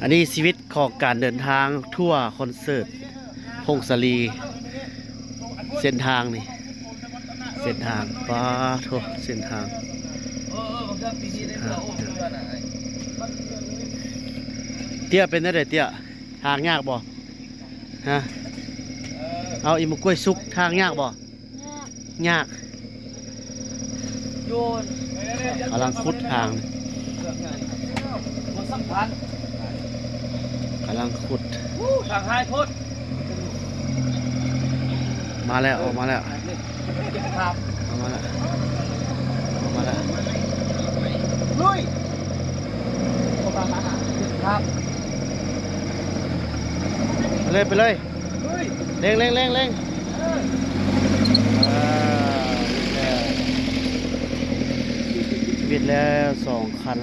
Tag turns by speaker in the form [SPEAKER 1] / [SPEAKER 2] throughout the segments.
[SPEAKER 1] อันนี้ชีวิตของการเดินทางทั่วคอนเสิร์ตพงศลีเส้นทางนี่เส้นทางป้าโทเส้นทางเตี้ยเป็นได้เตี้ยทางยากบ่ฮะเอาอีมกล้วยซุกทางยากบ่ยากกำลังขุดทางกำลังขุด
[SPEAKER 2] ทางไฮโคตร
[SPEAKER 1] มาแล้วออกมาแล้วออกมาแล้วออกมาแล้ว
[SPEAKER 2] ลุยครับ
[SPEAKER 1] ไปเลยไปเลยเร่งเร่งเร่งเร่งบิดแล้ว2 คัน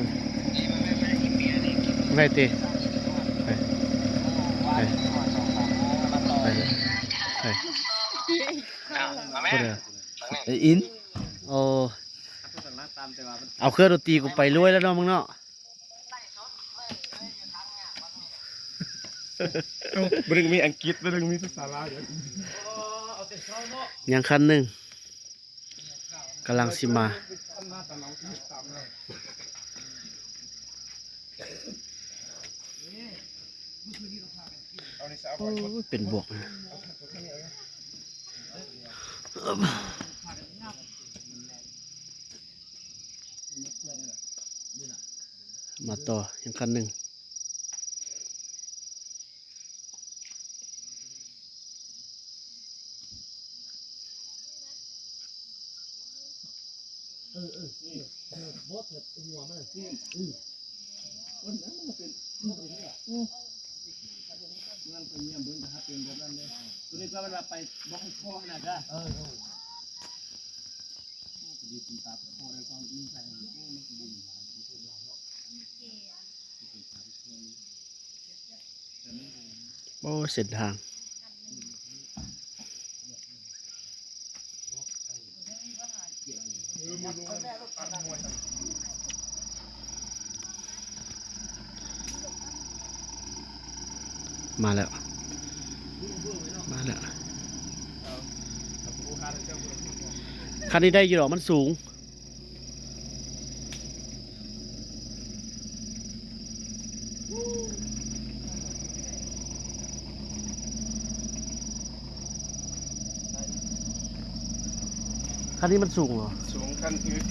[SPEAKER 1] ไม่ตีไปไปไปไปอินโอ้เอาเครื่องดนตรีกูไปรวยแล้วเนาะมึงเนาะ
[SPEAKER 3] บริงมีอังกฤษบริงมีภาษาลาว
[SPEAKER 1] ยังคันหนึ่งกำลังสิมาโอ้เป็นบวกนะมาต่อยังคันหนึ่ง
[SPEAKER 2] ตัวนี้ก็เวลาไปบล็อกให้พ่อนะจ้ะดีคุณตาพ่อได้ความอิ่มใจ
[SPEAKER 1] โอ้เส้นทางมาแล้วมาแล้วคันนี้ได้อยู่หรอมันสูงคันนี้มันสูงเหรอ
[SPEAKER 3] สูงขั้นอื่น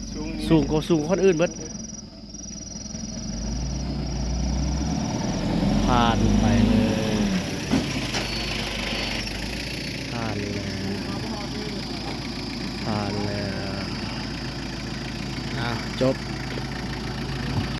[SPEAKER 1] สูงกว่าคนอื่นเบิดผ่านไปเลยผ่านแล้วจบ